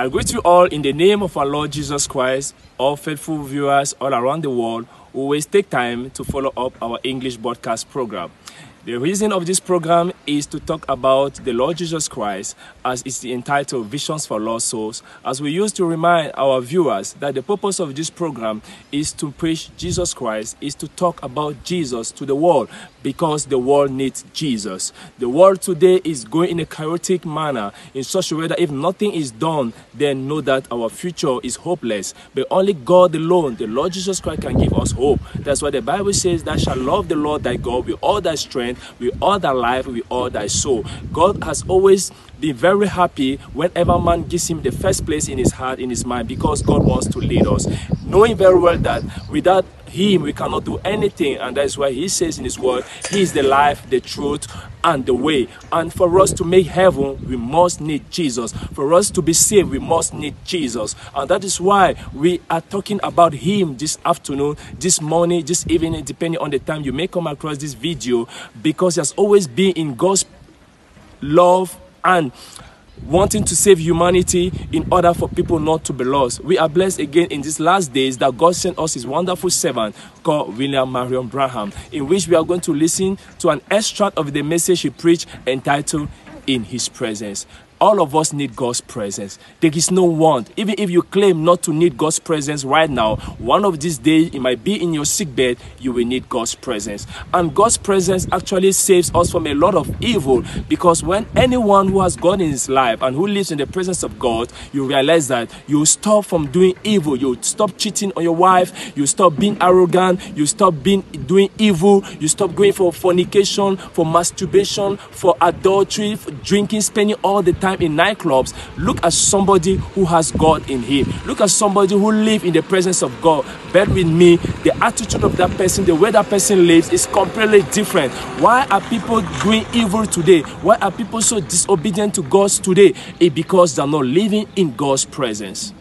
I greet you all in the name of our Lord Jesus Christ, all faithful viewers all around the world who always take time to follow up our English broadcast program. The reason of this program is to talk about the Lord Jesus Christ, as it's entitled Visions for Lost Souls, as we used to remind our viewers that the purpose of this program is to preach Jesus Christ, is to talk about Jesus to the world, because the world needs Jesus. The world today is going in a chaotic manner, in such a way that if nothing is done, then know that our future is hopeless. But only God alone, the Lord Jesus Christ, can give us hope. That's why the Bible says, "Thou shalt love the Lord thy God with all thy strength, with all thy life, with all thy soul." God has always been very happy whenever man gives him the first place in his heart, in his mind, because God wants to lead us, knowing very well that without him we cannot do anything. And that's why he says in his word, he is the life, the truth, and the way. And for us to make heaven, we must need Jesus. For us to be saved, we must need Jesus. And that is why we are talking about him this afternoon, this morning, this evening, depending on the time you may come across this video, because he has always been in God's love and wanting to save humanity in order for people not to be lost. We are blessed again in these last days that God sent us his wonderful servant called William Marion Branham, in which we are going to listen to an extract of the message he preached entitled "In His Presence." All of us need God's presence. There is no want. Even if you claim not to need God's presence right now, one of these days, it might be in your sick bed, you will need God's presence. And God's presence actually saves us from a lot of evil, because when anyone who has God in his life and who lives in the presence of God, you realize that you stop from doing evil. You stop cheating on your wife. You stop being arrogant. You stop doing evil. You stop going for fornication, for masturbation, for adultery, for drinking, spending all the time in nightclubs. Look at somebody who has God in him. Look at somebody who lives in the presence of God. Bear with me, the attitude of that person, the way that person lives is completely different. Why are people doing evil today? Why are people so disobedient to God today? It's because they're not living in God's presence.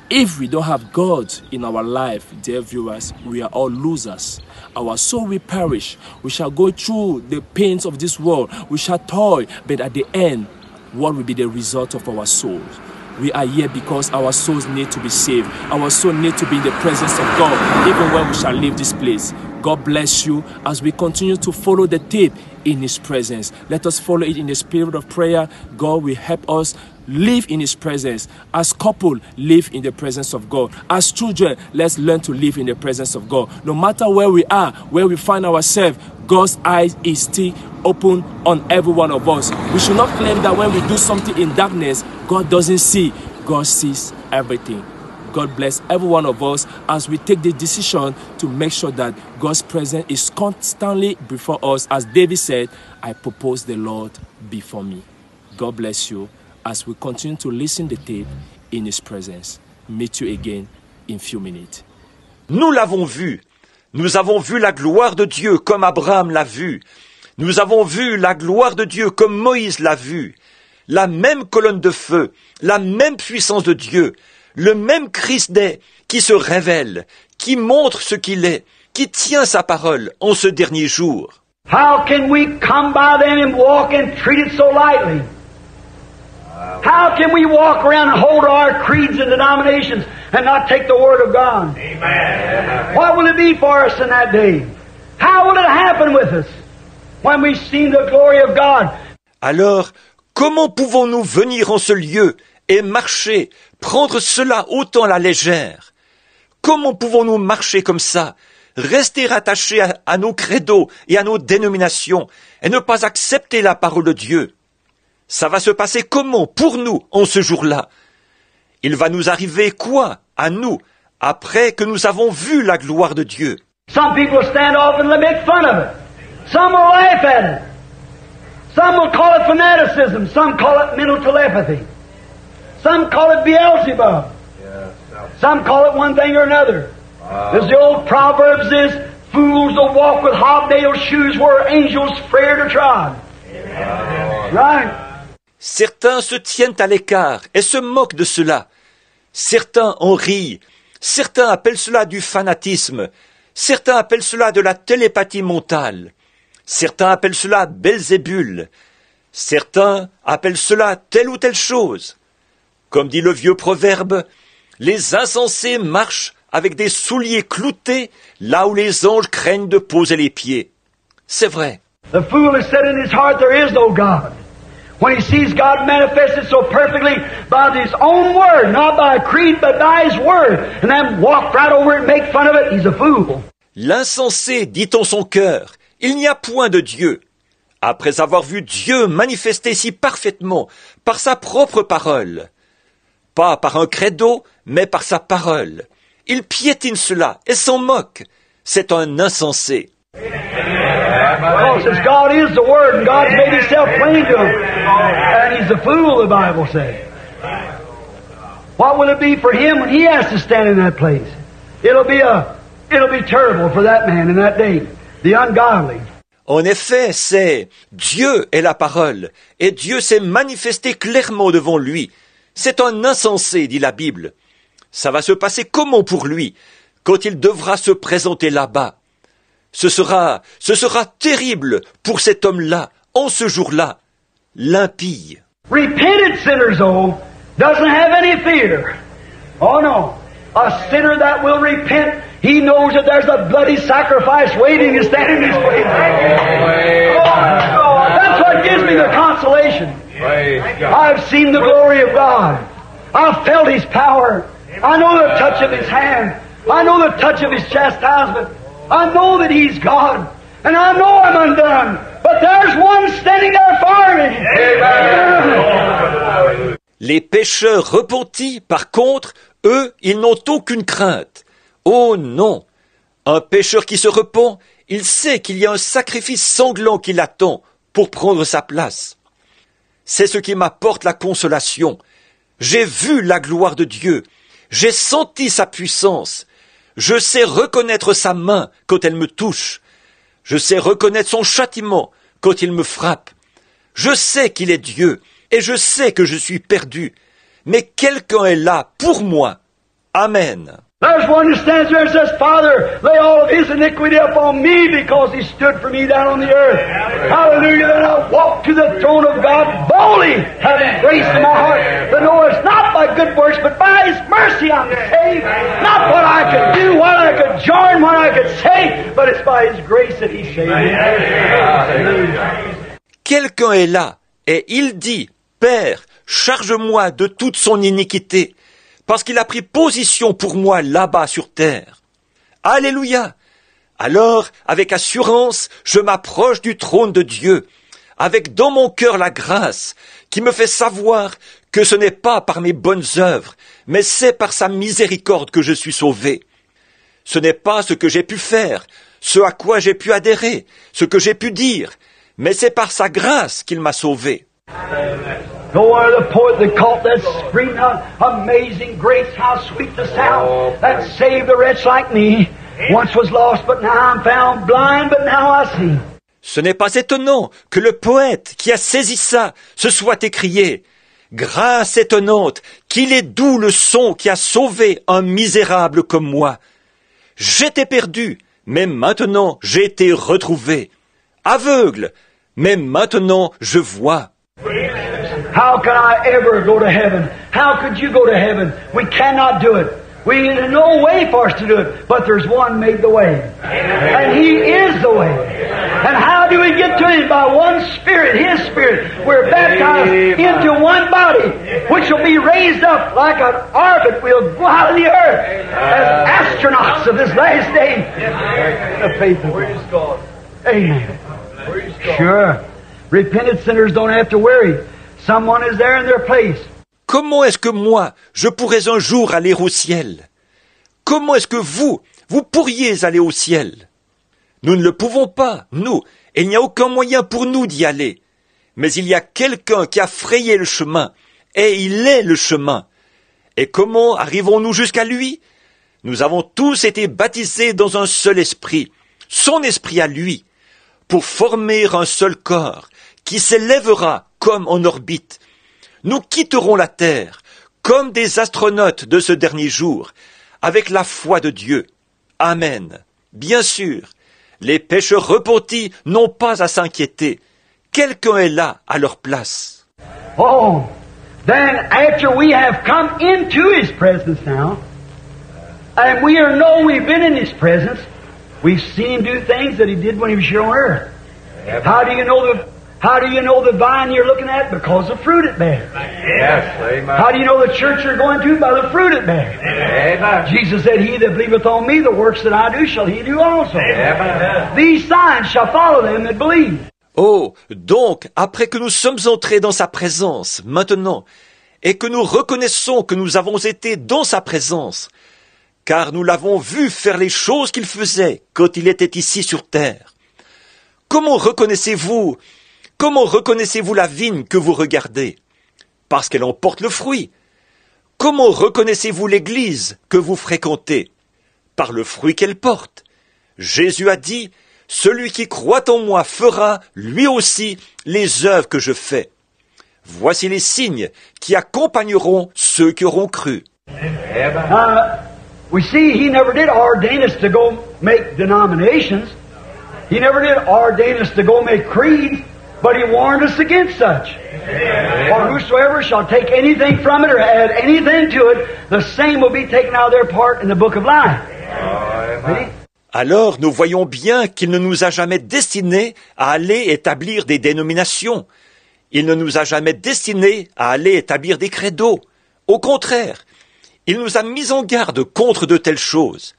If we don't have God in our life, dear viewers, we are all losers. Our soul will perish. We shall go through the pains of this world. We shall toil, but at the end, what will be the result of our souls? We are here because our souls need to be saved. Our soul need to be in the presence of God, even when we shall leave this place. God bless you as we continue to follow the tape in his presence. Let us follow it in the spirit of prayer. God will help us live in his presence. As couple, live in the presence of God. As children, let's learn to live in the presence of God. No matter where we are, where we find ourselves, God's eyes is still open on every one of us. We should not claim that when we do something in darkness, God doesn't see. God sees everything. God bless every one of us as we take the decision to make sure that God's presence is constantly before us. As David said, "I propose the Lord before me." God bless you as we continue to listen to the tape in his presence. Meet you again in few minutes. Nous l'avons vu. Nous avons vu la gloire de Dieu comme Abraham l'a vu. Nous avons vu la gloire de Dieu comme Moïse l'a vu. La même colonne de feu, la même puissance de Dieu, le même Christ qui se révèle, qui montre ce qu'il est, qui tient sa parole en ce dernier jour. How can we come by them and walk and treat it so lightly? How can we walk around and hold our creeds and denominations and not take the Word of God? Amen. What will it be for us in that day? How will it happen with us when we see the glory of God? Alors, comment pouvons-nous venir en ce lieu et marcher, prendre cela autant à la légère? Comment pouvons-nous marcher comme ça, rester attachés à nos credos et à nos dénominations et ne pas accepter la parole de Dieu? Ça va se passer comment pour nous en ce jour-là? Il va nous arriver quoi à nous après que nous avons vu la gloire de Dieu? Some people stand off and make fun of it. Some will laugh at it. Some will call it fanaticism. Some call it mental telepathy. Some call it Beelzebub. Some call it one thing or another. As the old Proverbs is, fools will walk with hobnail shoes where angels fear to trod. Right? Certains se tiennent à l'écart et se moquent de cela. Certains en rient. Certains appellent cela du fanatisme. Certains appellent cela de la télépathie mentale. Certains appellent cela Belzébul. Certains appellent cela telle ou telle chose. Comme dit le vieux proverbe, les insensés marchent avec des souliers cloutés là où les anges craignent de poser les pieds. C'est vrai. The fool has said in his heart there is no God. When he sees God manifested so perfectly by his own word, not by a creed, but by his word, and then walk right over it and make fun of it, he's a fool. L'insensé dit en son cœur, il n'y a point de Dieu. Après avoir vu Dieu manifesté si parfaitement par sa propre parole, pas par un credo, mais par sa parole, il piétine cela et s'en moque. C'est un insensé. Because since God is the Word and God's made Himself plain to him, and he's a fool, the Bible says. What will it be for him when he has to stand in that place? It'll be terrible for that man in that day, the ungodly. En effet, c'est Dieu est la parole, et Dieu s'est manifesté clairement devant lui. C'est un insensé, dit la Bible. Ça va se passer comment pour lui, quand il devra se présenter là-bas? Ce sera terrible pour cet homme-là, en ce jour-là, l'impie. Repentant sinners, though, doesn't have any fear. Oh no. A sinner that will repent, he knows that there's a bloody sacrifice waiting to stand in his place. That's what gives me the consolation. I've seen the glory of God. I've felt His power. I know the touch of His hand. I know the touch of His chastisement. I know that He's God. And I know I'm undone. But there's one standing there for me. Les pécheurs repentis, par contre, eux, ils n'ont aucune crainte. Oh non! Un pécheur qui se repent, il sait qu'il y a un sacrifice sanglant qui l'attend pour prendre sa place. C'est ce qui m'apporte la consolation. J'ai vu la gloire de Dieu. J'ai senti sa puissance. Je sais reconnaître sa main quand elle me touche. Je sais reconnaître son châtiment quand il me frappe. Je sais qu'il est Dieu et je sais que je suis perdu. Mais quelqu'un est là pour moi. Amen. There's one who stands there and says, Father, lay all of His iniquity upon me because He stood for me down on the earth. Hallelujah. Then I walk to the throne of God boldly, having grace in my heart, to know it's not by good works, but by His mercy I'm saved. Not what I could do, what I could join, what I could say, but it's by His grace that He saved me. Quelqu'un est là et il dit, Père, charge-moi de toute son iniquité, parce qu'il a pris position pour moi là-bas sur terre. Alléluia! Alors, avec assurance, je m'approche du trône de Dieu, avec dans mon cœur la grâce qui me fait savoir que ce n'est pas par mes bonnes œuvres, mais c'est par sa miséricorde que je suis sauvé. Ce n'est pas ce que j'ai pu faire, ce à quoi j'ai pu adhérer, ce que j'ai pu dire, mais c'est par sa grâce qu'il m'a sauvé. No wonder the poet that caught that scream out, amazing grace, how sweet the sound that saved a wretch like me. Once was lost, but now I'm found, blind, but now I see. Ce n'est pas étonnant que le poète qui a saisi ça se soit écrié « Grâce étonnante, qu'il est doux le son qui a sauvé un misérable comme moi. J'étais perdu, mais maintenant j'ai été retrouvé. Aveugle, mais maintenant je vois. » How can I ever go to heaven? How could you go to heaven? We cannot do it. There's no way for us to do it, but there's one made the way. And He is the way. And how do we get to Him? By one Spirit, His Spirit. We're baptized into one body, which will be raised up like an orbit. We'll go out of the earth as astronauts of this last day. The faith of God. Amen. Sure. Repentant sinners don't have to worry. Someone is there in their place. Comment est-ce que moi, je pourrais un jour aller au ciel? Comment est-ce que vous pourriez aller au ciel? Nous ne le pouvons pas, nous, et il n'y a aucun moyen pour nous d'y aller. Mais il y a quelqu'un qui a frayé le chemin, et il est le chemin. Et comment arrivons-nous jusqu'à lui? Nous avons tous été baptisés dans un seul esprit, son esprit à lui, pour former un seul corps, qui s'élèvera comme en orbite. Nous quitterons la terre comme des astronautes de ce dernier jour, avec la foi de Dieu. Amen. Bien sûr, les pécheurs repentis n'ont pas à s'inquiéter. Quelqu'un est là à leur place. Oh, then after we have come into His presence now, and we know we've been in His presence, we've seen Him do things that He did when He was here on earth. How do you know the vine you're looking at? Because of the fruit it bears. Yes, amen. How do you know the church you're going to? By the fruit it bears. Amen. Jesus said, He that believeth on me, the works that I do shall he do also. Amen. These signs shall follow them that believe. Oh, donc, après que nous sommes entrés dans sa présence, maintenant, et que nous reconnaissons que nous avons été dans sa présence, car nous l'avons vu faire les choses qu'il faisait quand il était ici sur terre. Comment reconnaissez-vous la vigne que vous regardez? Parce qu'elle en porte le fruit. Comment reconnaissez-vous l'église que vous fréquentez? Par le fruit qu'elle porte. Jésus a dit, « Celui qui croit en moi fera, lui aussi, les œuvres que je fais. » Voici les signes qui accompagneront ceux qui auront cru. We see He never did ordain us to go make denominations. He never did ordain us to go make creeds, but He warned us against such. For whosoever shall take anything from it or add anything to it, the same will be taken out of their part in the book of life. Alors nous voyons bien qu'il ne nous a jamais destinés à aller établir des dénominations. Il ne nous a jamais destinés à aller établir des credos. Au contraire, il nous a mis en garde contre de telles choses.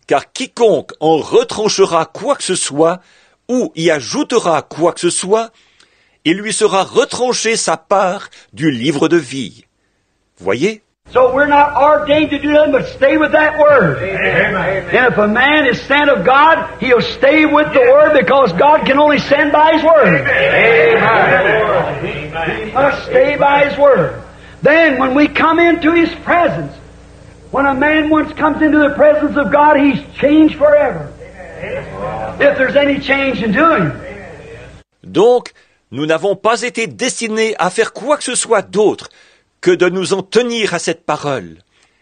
Car quiconque en retranchera quoi que ce soit, ou y ajoutera quoi que ce soit, il lui sera retranché sa part du livre de vie. Voyez? So we're not ordained to do nothing but stay with that word. Amen. And if a man is sent of God, he'll stay with the word because God can only send by His word. Amen. He must stay by His word. Then when we come into His presence, when a man once comes into the presence of God, he's changed forever. If there's any change in doing. Donc, nous n'avons pas été destinés à faire quoi que ce soit d'autre que de nous en tenir à cette parole.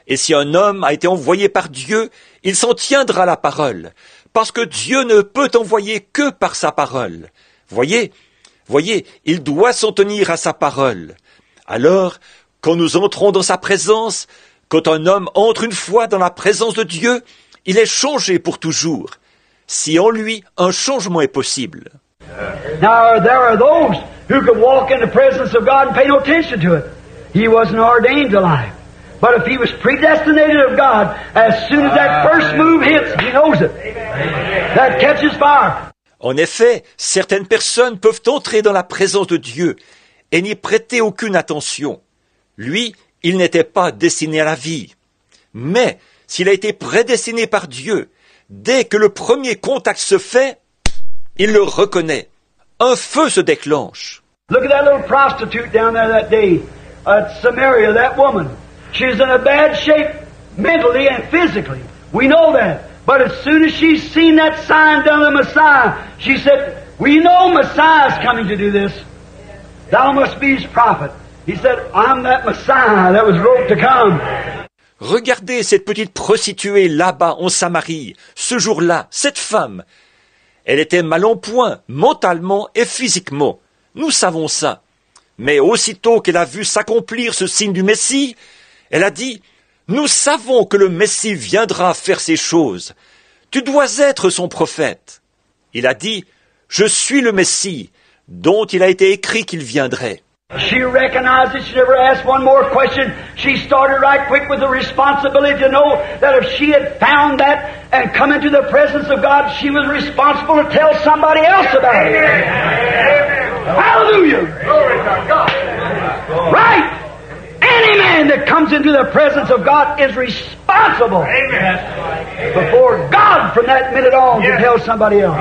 Et si un homme a été envoyé par Dieu, il s'en tiendra à la parole, parce que Dieu ne peut envoyer que par sa parole. Voyez, il doit s'en tenir à sa parole. Alors, quand nous entrons dans sa présence, quand un homme entre une fois dans la présence de Dieu, il est changé pour toujours, si en lui un changement est possible. Now there are those who could walk in the presence of God and pay no attention to it. He wasn't ordained to life. But if he was predestinated of God, as soon as that first move hits, he knows it. That catches fire. En effet, certaines personnes peuvent entrer dans la présence de Dieu et n'y prêter aucune attention. Lui, il n'était pas destiné à la vie. Mais, s'il a été prédestiné par Dieu, dès que le premier contact se fait, il le reconnaît. Un feu se déclenche. Look at that little prostitute down there that day at Samaria, that woman. She was in a bad shape mentally and physically. We know that. But as soon as she seen that sign done of the Messiah, she said, we know Messiah's coming to do this. Thou must be His prophet. He said, I'm that Messiah that was wrote to come. Regardez cette petite prostituée là-bas en Samarie, ce jour-là, cette femme. Elle était mal en point, mentalement et physiquement. Nous savons ça. Mais aussitôt qu'elle a vu s'accomplir ce signe du Messie, elle a dit, « Nous savons que le Messie viendra faire ces choses. Tu dois être son prophète. » Il a dit, « Je suis le Messie, dont il a été écrit qu'il viendrait. » She recognized it. She never asked one more question. She started right quick with the responsibility to know that if she had found that and come into the presence of God, she was responsible to tell somebody else about it. Hallelujah! Right! Any man that comes into the presence of God is responsible before God from that minute on to tell somebody else.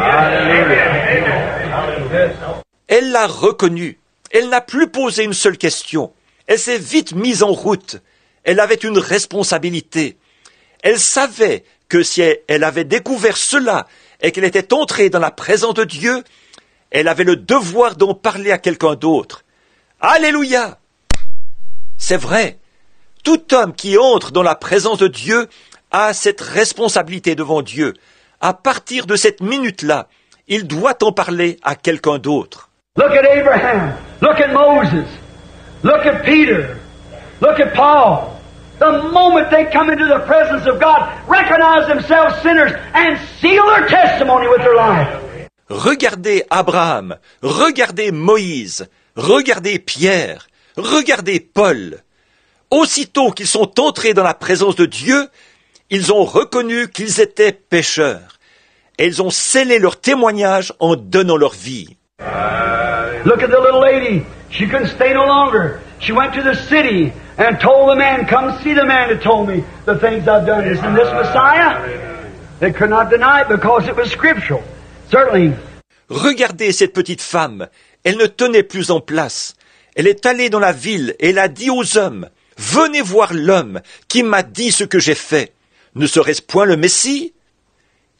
Elle l'a reconnu. Elle n'a plus posé une seule question. Elle s'est vite mise en route. Elle avait une responsabilité. Elle savait que si elle avait découvert cela et qu'elle était entrée dans la présence de Dieu, elle avait le devoir d'en parler à quelqu'un d'autre. Alléluia! C'est vrai. Tout homme qui entre dans la présence de Dieu a cette responsabilité devant Dieu. À partir de cette minute-là, il doit en parler à quelqu'un d'autre. Look at Abraham. Look at Moses. Look at Peter. Look at Paul. The moment they come into the presence of God, recognize themselves sinners and seal their testimony with their life. Regardez Abraham, regardez Moïse, regardez Pierre, regardez Paul. Aussitôt qu'ils sont entrés dans la présence de Dieu, ils ont reconnu qu'ils étaient pécheurs. Et ils ont scellé leur témoignage en donnant leur vie. Look at the little lady. She couldn't stay no longer. She went to the city and told the man, come see the man that told me the things I've done. Isn't this Messiah? They could not deny it because it was scriptural. Certainly. Regardez cette petite femme. Elle ne tenait plus en place. Elle est allée dans la ville et elle a dit aux hommes, venez voir l'homme qui m'a dit ce que j'ai fait. Ne serait-ce point le Messie?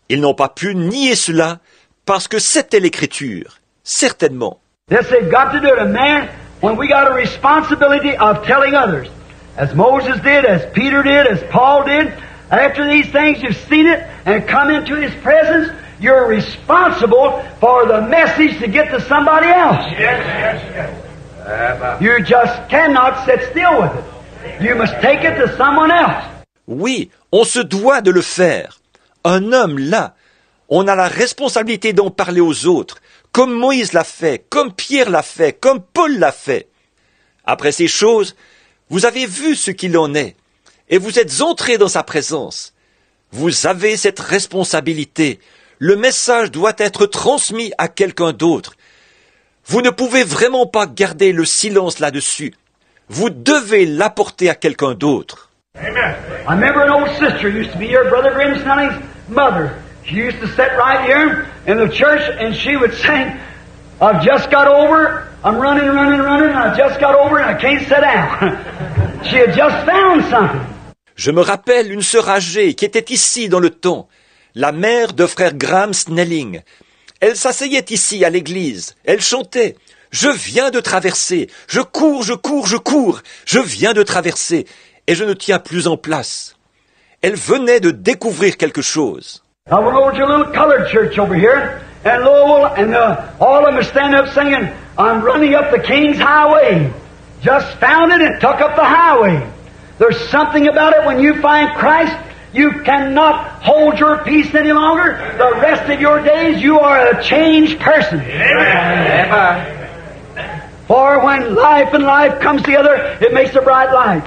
Ils n'ont pas pu nier cela parce que c'était l'Écriture. Certainement. Yes, they've got to do it. And man, when we got a responsibility of telling others, as Moses did, as Peter did, as Paul did, after these things you've seen it and come into His presence, you're responsible for the message to get to somebody else. You just cannot sit still with it. You must take it to someone else. Oui, on se doit de le faire. Un homme là, on a la responsabilité d'en parler aux autres, comme Moïse l'a fait, comme Pierre l'a fait, comme Paul l'a fait. Après ces choses, vous avez vu ce qu'il en est, et vous êtes entrés dans sa présence. Vous avez cette responsabilité. Le message doit être transmis à quelqu'un d'autre. Vous ne pouvez vraiment pas garder le silence là-dessus. Vous devez l'apporter à quelqu'un d'autre. Amen. I remember an old sister used to be here, Brother Grim Snelling's mother. She used to sit right here in the church and she would sing, I've just got over, I'm running, I just got over and I can't sit down. She had just found something. Je me rappelle une sœur âgée qui était ici dans le temps, la mère de frère Graham Snelling. Elle s'asseyait ici à l'église, elle chantait, je viens de traverser, je cours, je viens de traverser, et je ne tiens plus en place. Elle venait de découvrir quelque chose. I went over to a little colored church over here, and Louisville, and all of them are standing up singing, I'm running up the King's Highway. Just found it and took up the highway. There's something about it when you find Christ, you cannot hold your peace any longer. The rest of your days, you are a changed person. Amen. For when life and life comes together, it makes a bright light.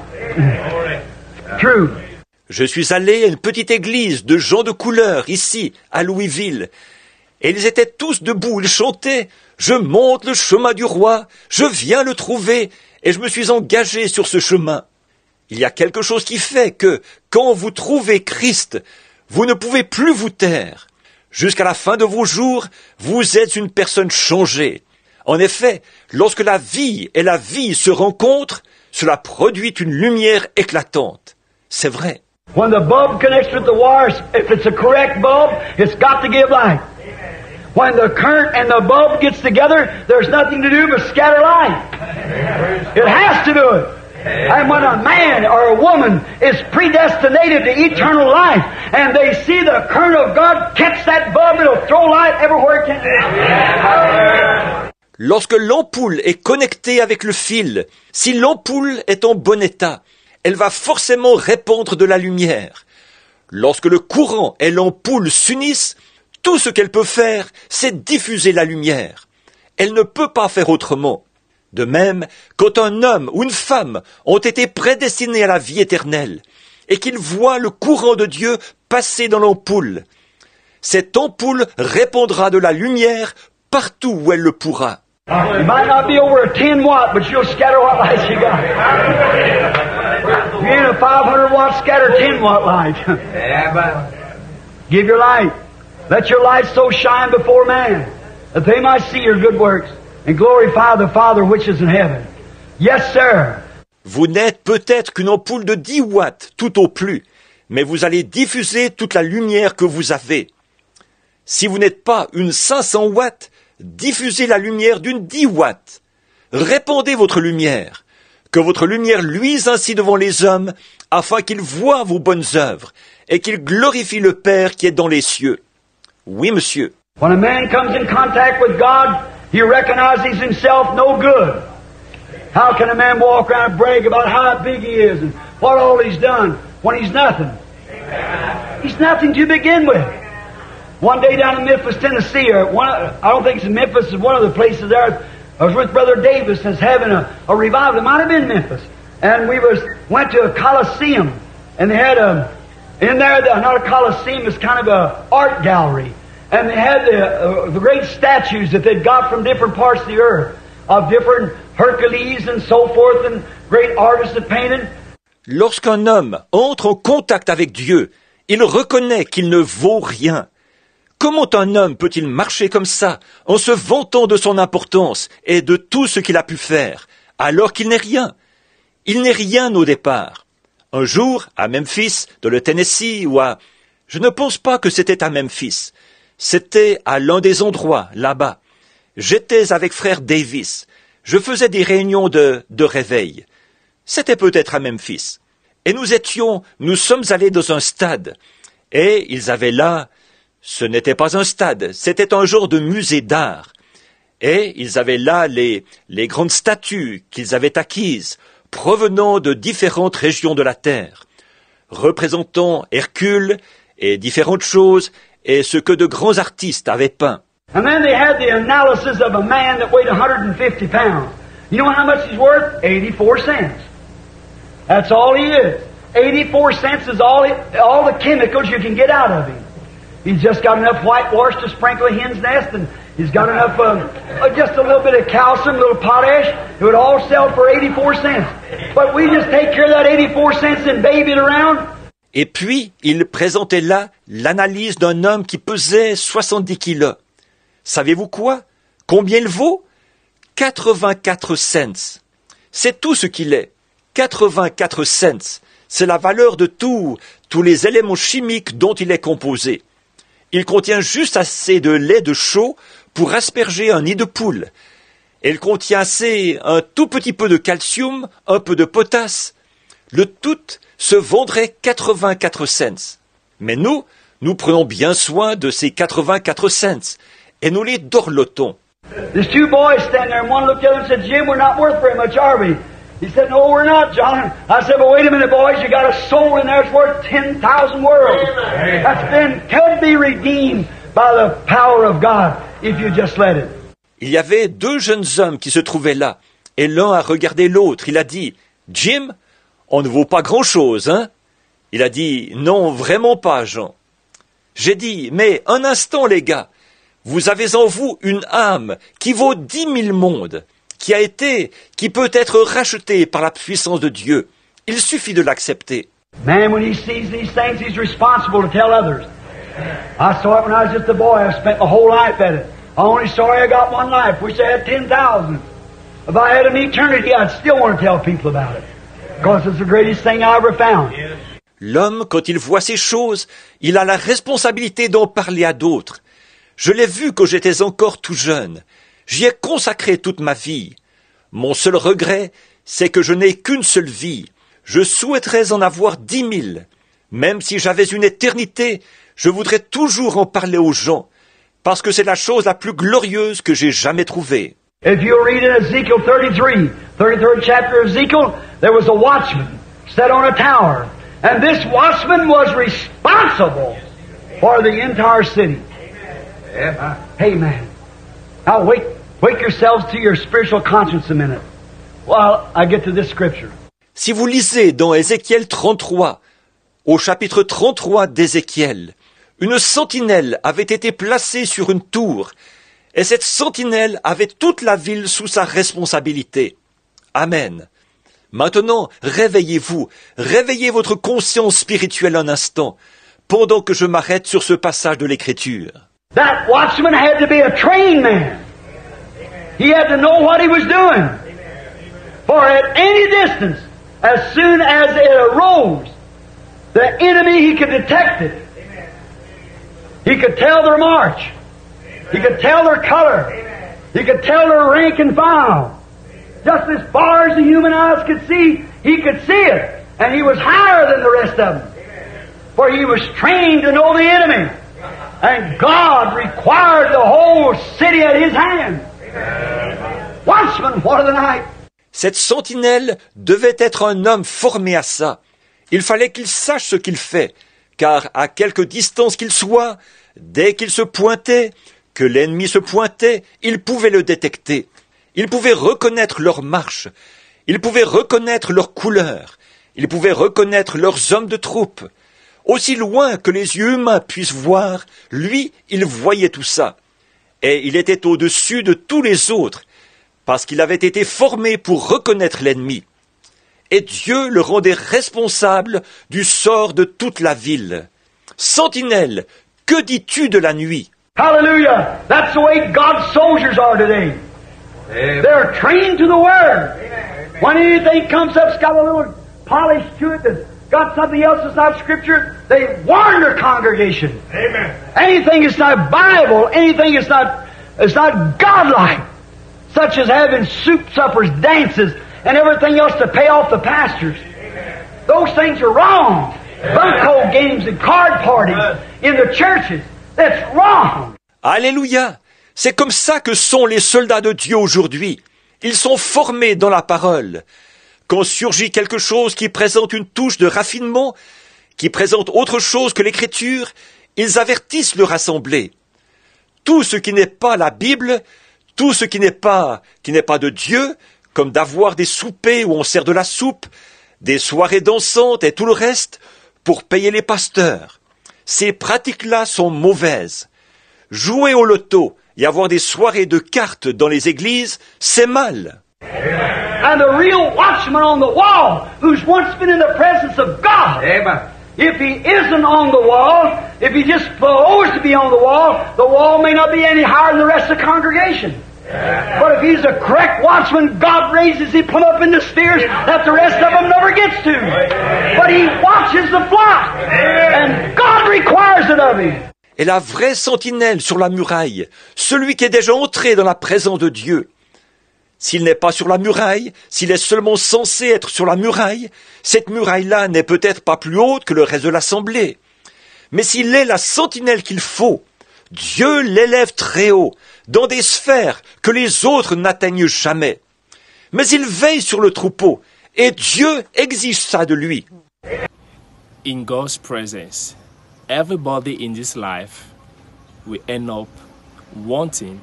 True. Je suis allé à une petite église de gens de couleur, ici, à Louisville. Et ils étaient tous debout, ils chantaient « Je monte le chemin du roi, je viens le trouver, et je me suis engagé sur ce chemin. » Il y a quelque chose qui fait que, quand vous trouvez Christ, vous ne pouvez plus vous taire. Jusqu'à la fin de vos jours, vous êtes une personne changée. En effet, lorsque la vie et la vie se rencontrent, cela produit une lumière éclatante. C'est vrai. When the bulb connects with the wires, if it's a correct bulb, it's got to give light. When the current and the bulb gets together, there's nothing to do but scatter light. It has to do it. And when a man or a woman is predestinated to eternal life, and they see the current of God catch that bulb, it'll throw light everywhere it can. Lorsque l'ampoule est connectée avec le fil, si l'ampoule est en bon état, elle va forcément répandre de la lumière. Lorsque le courant et l'ampoule s'unissent, tout ce qu'elle peut faire, c'est diffuser la lumière. Elle ne peut pas faire autrement. De même, quand un homme ou une femme ont été prédestinés à la vie éternelle et qu'ils voient le courant de Dieu passer dans l'ampoule, cette ampoule répandra de la lumière partout où elle le pourra. You might not be over a 10 watt, but you'll scatter what light you got. You ain't a 500 watt scatter 10 watt light. Give your light. Let your light so shine before man that they might see your good works and glorify the Father which is in heaven. Yes, sir. Vous n'êtes peut-être qu'une ampoule de 10 watts, tout au plus, mais vous allez diffuser toute la lumière que vous avez. Si vous n'êtes pas une 500 watts, diffusez la lumière d'une 10 watts. Répandez votre lumière. Que votre lumière luise ainsi devant les hommes, afin qu'ils voient vos bonnes œuvres, et qu'ils glorifient le Père qui est dans les cieux. Oui, monsieur. When a man comes in contact with God, he recognizes himself no good. How can a man walk around and brag about how big he is and what all he's done when he's nothing? He's nothing to begin with. One day down in Memphis, Tennessee, I don't think it's in Memphis, it's one of the places there. I was with Brother Davis that's having a revival. It might have been Memphis. And we went to a Coliseum, and they had in there, not a Coliseum, it's kind of a art gallery. And they had the great statues that they'd got from different parts of the earth, of different Hercules and so forth, and great artists that painted. Lorsqu'un homme entre en contact avec Dieu, il reconnaît qu'il ne vaut rien. Comment un homme peut-il marcher comme ça, en se vantant de son importance et de tout ce qu'il a pu faire, alors qu'il n'est rien? Il n'est rien au départ. Un jour, à Memphis, dans le Tennessee, je ne pense pas que c'était à Memphis. C'était à l'un des endroits, là-bas. J'étais avec frère Davis. Je faisais des réunions de réveil. C'était peut-être à Memphis. Et nous sommes allés dans un stade. Et ils avaient là, ce n'était pas un stade, c'était un genre de musée d'art. Et ils avaient là les grandes statues qu'ils avaient acquises, provenant de différentes régions de la terre, représentant Hercule et différentes choses, et ce que de grands artistes avaient peint. And then they had the analysis of a man that weighed 150 pounds. You know how much he's worth? 84 cents. That's all he is. 84 cents is all the chemicals you can get out of him. He's just got enough whitewash to sprinkle a hen's nest, and he's got enough, just a little bit of calcium, a little potash. It would all sell for 84 cents. But we just take care of that 84 cents and baby it around. Et puis, il présentait là l'analyse d'un homme qui pesait 70 kilos. Savez-vous quoi? Combien il vaut? 84 cents. C'est tout ce qu'il est. 84 cents. C'est la valeur de tous les éléments chimiques dont il est composé. Il contient juste assez de lait de chaux pour asperger un nid de poule. Il contient un tout petit peu de calcium, un peu de potasse. Le tout se vendrait 84 cents. Mais nous prenons bien soin de ces 84 cents et nous les dorlotons. There's two boys standing there, and one looked at him and said, "Jim, we're not worth very much, are we?" He said, "No, we're not, John." I said, "But wait a minute, boys, you got a soul in there that's worth 10,000 worlds. Could be redeemed by the power of God if you just let it." Il y avait deux jeunes hommes qui se trouvaient là, et l'un a regardé l'autre. Il a dit, Jim, on ne vaut pas grand-chose, hein? Il a dit, non, vraiment pas, Jean. J'ai dit, mais un instant, les gars, vous avez en vous une âme qui vaut 10 000 mondes, qui peut être rachetée par la puissance de Dieu. Il suffit de l'accepter. Man, when he sees these things, he's responsible to tell others. I saw it when I was just a boy. I spent my whole life at it. I'm only sorry I got one life. Wish I had 10,000. If I had an eternity, I'd still want to tell people about it. Because it's the greatest thing I ever found. L'homme, quand il voit ces choses, il a la responsabilité d'en parler à d'autres. Je l'ai vu quand j'étais encore tout jeune. J'y ai consacré toute ma vie. Mon seul regret, c'est que je n'ai qu'une seule vie. Je souhaiterais en avoir 10 000. Même si j'avais une éternité, je voudrais toujours en parler aux gens, parce que c'est la chose la plus glorieuse que j'ai jamais trouvée. If you read in Ezekiel 33rd chapter of Ezekiel, there was a watchman set on a tower. And this watchman was responsible for the entire city. Amen. Now wake yourselves to your spiritual conscience a minute while I get to this scripture. Si vous lisez dans Ézéchiel 33, au chapitre 33 d'Ézéchiel, une sentinelle avait été placée sur une tour, et cette sentinelle avait toute la ville sous sa responsabilité. Amen. Maintenant, réveillez-vous, réveillez votre conscience spirituelle un instant, pendant que je m'arrête sur ce passage de l'Écriture. That watchman had to be a trained man. He had to know what he was doing. For at any distance, as soon as it arose, the enemy, he could detect it. He could tell their march. He could tell their color. He could tell their rank and file. Just as far as the human eyes could see, he could see it. And he was higher than the rest of them. For he was trained to know the enemy. And God required the whole city at his hand. Watchman, what of the night? Cette sentinelle devait être un homme formé à ça. Il fallait qu'il sache ce qu'il fait, car à quelque distance qu'il soit, dès qu'il se pointait, que l'ennemi se pointait, il pouvait le détecter. Il pouvait reconnaître leur marche, il pouvait reconnaître leur couleur, il pouvait reconnaître leurs hommes de troupe. Aussi loin que les yeux humains puissent voir, lui, il voyait tout ça. Et il était au-dessus de tous les autres, parce qu'il avait été formé pour reconnaître l'ennemi. Et Dieu le rendait responsable du sort de toute la ville. Sentinelle, que dis-tu de la nuit? Hallelujah! That's the way God's soldiers are today. They're trained to the Word. When anything comes up, it's got a little polish to it, that's got something else that's not Scripture, they warn their congregation. Amen. Anything that's not Bible, anything that's not godlike, such as having soup suppers, dances, and everything else to pay off the pastors. Those things are wrong. Bunco games and card parties in the churches. That's wrong. Alléluia! C'est comme ça que sont les soldats de Dieu aujourd'hui. Ils sont formés dans la parole. Quand surgit quelque chose qui présente une touche de raffinement, qui présente autre chose que l'écriture, ils avertissent leur assemblée. Tout ce qui n'est pas la Bible, tout ce qui n'est pas de Dieu, comme d'avoir des soupers où on sert de la soupe, des soirées dansantes et tout le reste, pour payer les pasteurs. Ces pratiques-là sont mauvaises. Jouer au loto et avoir des soirées de cartes dans les églises, c'est mal. And the real watchman on the wall, who's once been in the presence of God, Amen. if he isn't on the wall, if he just supposed to be on the wall may not be any higher than the rest of the congregation. But if he's a correct watchman, God raises him, put up in the spheres that the rest of them never gets to. But he watches the flock, and God requires it of him. Et la vraie sentinelle sur la muraille, celui qui est déjà entré dans la présence de Dieu, s'il n'est pas sur la muraille, s'il est seulement censé être sur la muraille, cette muraille-là n'est peut-être pas plus haute que le reste de l'assemblée. Mais s'il est la sentinelle qu'il faut, Dieu l'élève très haut, dans des sphères que les autres n'atteignent jamais. Mais il veille sur le troupeau, et Dieu exige ça de lui. In God's presence, everybody in this life will end up wanting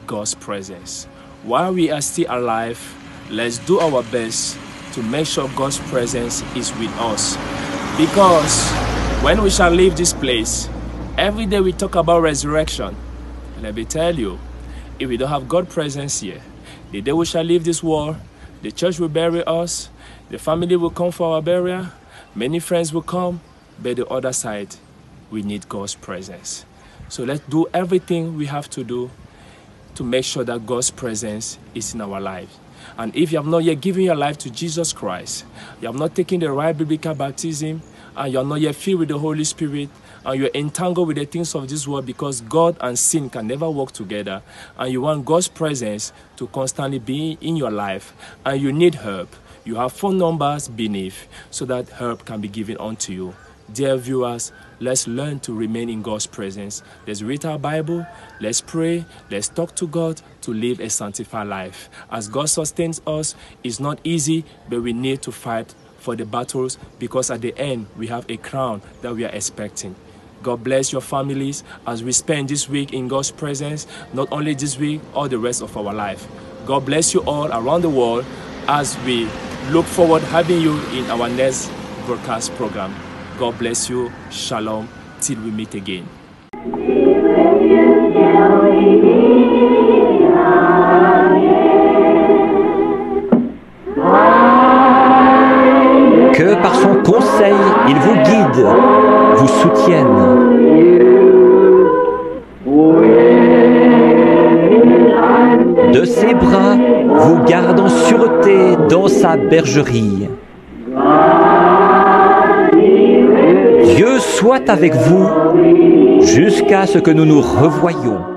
God's presence. While we are still alive, let's do our best to make sure God's presence is with us. Because when we shall leave this place, every day we talk about resurrection. Let me tell you, if we don't have God's presence here, the day we shall leave this world, the church will bury us, the family will come for our burial, many friends will come, but the other side, we need God's presence. So let's do everything we have to do to make sure that God's presence is in our lives. And if you have not yet given your life to Jesus Christ, you have not taken the right biblical baptism, and you are not yet filled with the Holy Spirit, and you are entangled with the things of this world because God and sin can never work together, and you want God's presence to constantly be in your life, and you need help, you have phone numbers beneath so that help can be given unto you. Dear viewers, let's learn to remain in God's presence. Let's read our Bible, let's pray, let's talk to God to live a sanctified life. As God sustains us, it's not easy, but we need to fight for the battles because at the end, we have a crown that we are expecting. God bless your families as we spend this week in God's presence, not only this week, all the rest of our life. God bless you all around the world as we look forward to having you in our next broadcast program. God bless you. Shalom. Till we meet again. Que par son conseil, il vous guide, vous soutienne. De ses bras, vous garde en sûreté dans sa bergerie. Dieu soit avec vous jusqu'à ce que nous nous revoyions.